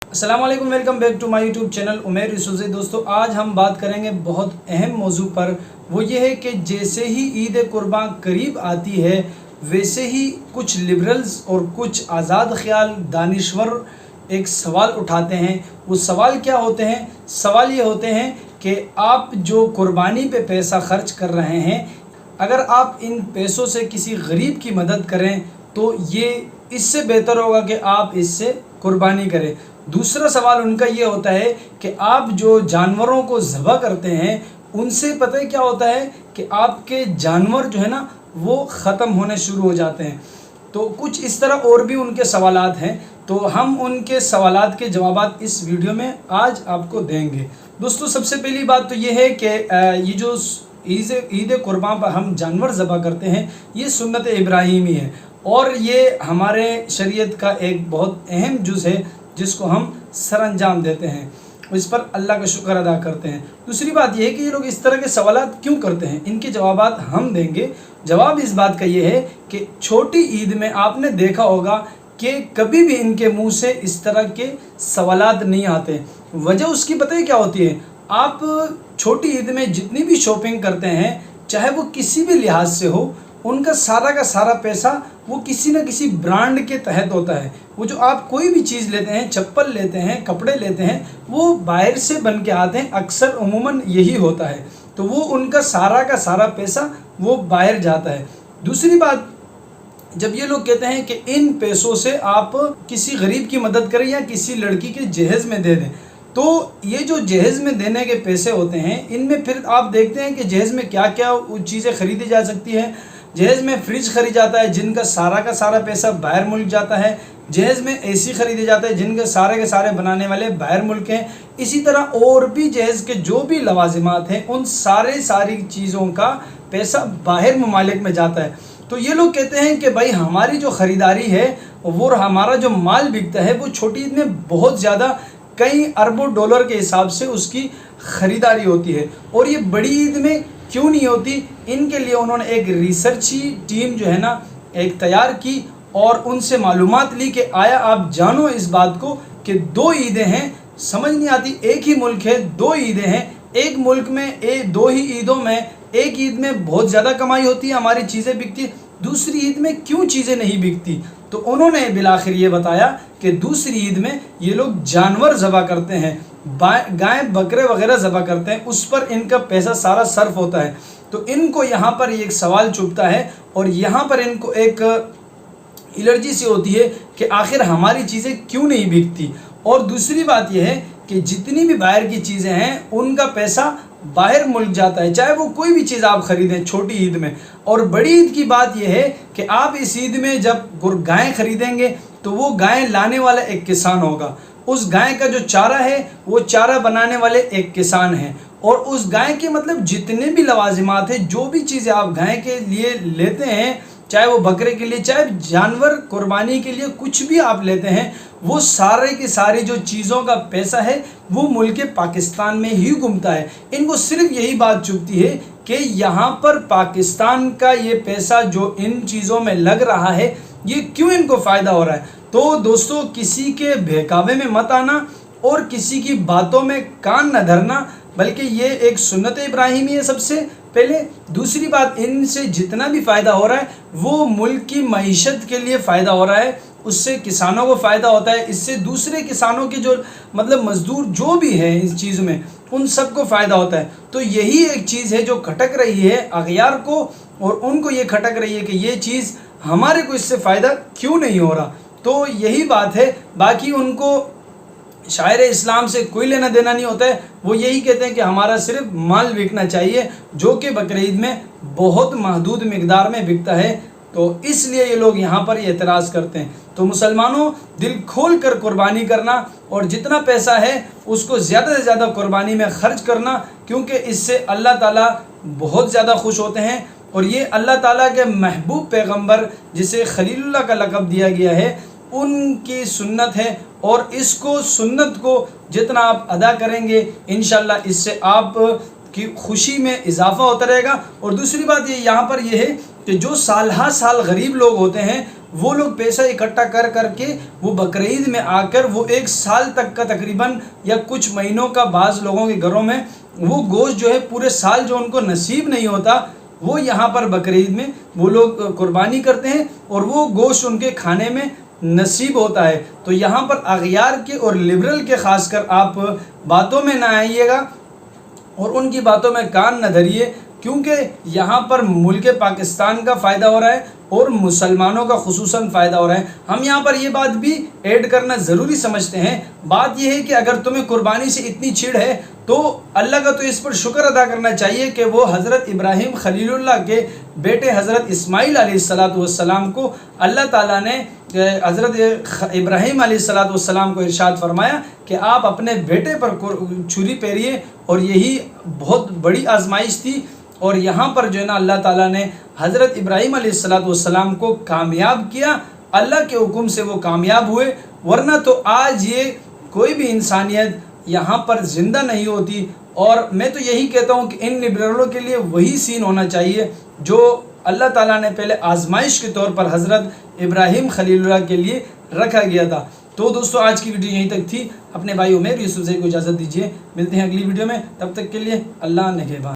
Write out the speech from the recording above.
अस्सलाम वालेकुम, welcome back to my YouTube channel Umer Yusuf. दोस्तों, आज हम बात करेंगे बहुत अहम मौजू पर। वो ये है कि जैसे ही ईद कुर्बान करीब आती है वैसे ही कुछ लिबरल्स और कुछ आज़ाद ख्याल दानिश्वर एक सवाल उठाते हैं। वो सवाल क्या होते हैं? सवाल ये होते हैं कि आप जो कुर्बानी पे पैसा खर्च कर रहे हैं, अगर आप इन पैसों से किसी गरीब की मदद करें तो ये इससे बेहतर होगा कि आप इससे कुर्बानी करें। दूसरा सवाल उनका ये होता है कि आप जो जानवरों को ज़बह करते हैं उनसे पता है क्या होता है कि आपके जानवर जो है ना वो ख़त्म होने शुरू हो जाते हैं। तो कुछ इस तरह और भी उनके सवालात हैं, तो हम उनके सवालात के जवाबात इस वीडियो में आज आपको देंगे। दोस्तों, सबसे पहली बात तो ये है कि ये जो ईद कुर्बान पर हम जानवर ज़बह करते हैं ये सुन्नत इब्राहीमी है और ये हमारे शरीयत का एक बहुत अहम जुज़ है जिसको हम सर अंजाम देते हैं, इस पर अल्लाह का शुक्र अदा करते हैं। दूसरी बात यह है कि ये लोग इस तरह के सवालात क्यों करते हैं, इनके जवाबात हम देंगे। जवाब इस बात का ये है कि छोटी ईद में आपने देखा होगा कि कभी भी इनके मुंह से इस तरह के सवालात नहीं आते। वजह उसकी पता है क्या होती है? आप छोटी ईद में जितनी भी शॉपिंग करते हैं, चाहे वो किसी भी लिहाज से हो, उनका सारा का सारा पैसा वो किसी न किसी ब्रांड के तहत होता है। वो जो आप कोई भी चीज़ लेते हैं, चप्पल लेते हैं, कपड़े लेते हैं, वो बाहर से बन के आते हैं, अक्सर उमूमन यही होता है। तो वो उनका सारा का सारा पैसा वो बाहर जाता है। दूसरी बात, जब ये लोग कहते हैं कि इन पैसों से आप किसी गरीब की मदद करें या किसी लड़की के जहेज़ में दे दें, तो ये जो जहेज़ में देने के पैसे होते हैं इनमें फिर आप देखते हैं कि जहेज़ में क्या क्या चीज़ें खरीदी जा सकती है। जहेज़ में फ्रिज खरीद जाता है जिनका सारा का सारा पैसा बाहर मुल्क जाता है। जहेज़ में एसी खरीदे जाता है जिनके सारे के सारे बनाने वाले बाहर मुल्क हैं। इसी तरह और भी जहेज़ के जो भी लवाजिमात हैं उन सारी चीज़ों का पैसा बाहर ममालिक में जाता है। तो ये लोग कहते हैं कि भाई हमारी जो ख़रीदारी है वो हमारा जो माल बिकता है वो छोटी ईद में बहुत ज़्यादा कई अरबों डॉलर के हिसाब से उसकी ख़रीदारी होती है और ये बड़ी ईद में क्यों नहीं होती। इनके लिए उन्होंने एक रिसर्ची टीम जो है ना एक तैयार की और उनसे मालूमात ली कि आया आप जानो इस बात को कि दो ईदें हैं, समझ नहीं आती, एक ही मुल्क है, दो ईदें हैं, एक मुल्क में दो ही ईदों में एक ईद में बहुत ज़्यादा कमाई होती है, हमारी चीज़ें बिकती, दूसरी ईद में क्यों चीज़ें नहीं बिकती। तो उन्होंने बिलाखिर ये बताया कि दूसरी ईद में ये लोग जानवर ज़बह करते हैं, गाय बकरे वगैरह ज़बह करते हैं, उस पर इनका पैसा सारा सर्फ होता है। तो इनको यहाँ पर एक सवाल चुभता है और यहाँ पर इनको एक एलर्जी सी होती है कि आखिर हमारी चीज़ें क्यों नहीं बिकती। और दूसरी बात यह है कि जितनी भी बाहर की चीज़ें हैं उनका पैसा बाहर मुल्क जाता है, चाहे वो कोई भी चीज़ आप ख़रीदें छोटी ईद में। और बड़ी ईद की बात यह है कि आप इस ईद में जब गाय ख़रीदेंगे तो वो गाय लाने वाला एक किसान होगा, उस गाय का जो चारा है वो चारा बनाने वाले एक किसान हैं और उस गाय के मतलब जितने भी लवाजिमात हैं, जो भी चीज़ें आप गाय के लिए लेते हैं, चाहे वो बकरे के लिए, चाहे जानवर कुर्बानी के लिए कुछ भी आप लेते हैं, वो सारे की सारी जो चीज़ों का पैसा है वो मुल्क पाकिस्तान में ही घूमता है। इनको सिर्फ यही बात चुभती है कि यहाँ पर पाकिस्तान का ये पैसा जो इन चीज़ों में लग रहा है ये क्यों इनको फ़ायदा हो रहा है। तो दोस्तों, किसी के बहकावे में मत आना और किसी की बातों में कान न धरना, बल्कि ये एक सुन्नत इब्राहीमी है सबसे पहले। दूसरी बात, इनसे जितना भी फ़ायदा हो रहा है वो मुल्क की मईशत के लिए फ़ायदा हो रहा है, उससे किसानों को फ़ायदा होता है, इससे दूसरे किसानों के जो मतलब मज़दूर जो भी हैं इस चीज़ में उन सबको फ़ायदा होता है। तो यही एक चीज़ है जो खटक रही है अगयार को और उनको ये खटक रही है कि ये चीज़ हमारे को इससे फ़ायदा क्यों नहीं हो रहा। तो यही बात है, बाकी उनको शायर इस्लाम से कोई लेना देना नहीं होता है। वो यही कहते हैं कि हमारा सिर्फ माल बिकना चाहिए, जो कि बकरीद में बहुत महदूद मिकदार में बिकता है। तो इसलिए ये लोग यहाँ पर एतराज़ करते हैं। तो मुसलमानों, दिल खोल कर कुर्बानी करना और जितना पैसा है उसको ज़्यादा से ज़्यादा कुर्बानी में ख़र्च करना, क्योंकि इससे अल्लाह ताला बहुत ज़्यादा खुश होते हैं। और ये अल्लाह ताला के महबूब पैगंबर जिसे खलीलुल्लाह का लक़ब दिया गया है उनकी सुन्नत है और इसको सुन्नत को जितना आप अदा करेंगे इंशाअल्लाह इससे आप की खुशी में इजाफ़ा होता रहेगा। और दूसरी बात ये यहाँ पर ये है कि जो साल हर साल गरीब लोग होते हैं وہ لوگ پیسہ اکٹھا کر کر کے وہ بقرعید میں آ کر وہ 1 سال تک کا تقریباً یا کچھ مہینوں کا بعض لوگوں کے گھروں میں وہ گوشت جو ہے پورے سال جو ان کو نصیب نہیں ہوتا، وہ یہاں پر بقرعید میں وہ لوگ قربانی کرتے ہیں اور وہ گوشت ان کے کھانے میں نصیب ہوتا ہے۔ تو یہاں پر اغیار کے اور لبرل کے خاص کر آپ باتوں میں نہ آئیے گا اور ان کی باتوں میں کان نہ دھریے، کیونکہ یہاں پر ملک پاکستان کا فائدہ ہو رہا ہے اور مسلمانوں کا خصوصاً فائدہ ہو رہا ہے۔ ہم یہاں پر یہ بات بھی ایڈ کرنا ضروری سمجھتے ہیں، بات یہ ہے کہ اگر تمہیں قربانی سے اتنی چڑ ہے تو اللہ کا تو اس پر شکر ادا کرنا چاہیے کہ وہ حضرت ابراہیم خلیل اللہ کے بیٹے حضرت اسماعیل علیہ السلام کو اللہ تعالیٰ نے حضرت ابراہیم علیہ السلام کو ارشاد فرمایا کہ آپ اپنے بیٹے پر چھری پھیریے، اور یہی بہت بڑی آزمائش تھی، اور یہاں پر جو ہے نا اللہ تعالیٰ نے حضرت ابراہیم علیہ السلام کو کامیاب کیا، اللہ کے حکم سے وہ کامیاب ہوئے، ورنہ تو آج یہ کوئی بھی انسانیت یہاں پر زندہ نہیں ہوتی۔ اور میں تو یہی کہتا ہوں کہ ان لبرلوں کے لیے وہی سین ہونا چاہیے جو اللہ تعالیٰ نے پہلے آزمائش کے طور پر حضرت ابراہیم خلیل اللہ کے لیے رکھا گیا تھا۔ تو دوستو آج کی ویڈیو یہیں تک تھی، اپنے بھائی عمیر یوسف زئی کو اجازت دیجیے، ملتے ہیں اگلی ویڈیو میں، تب تک کے لیے اللہ نگہبان۔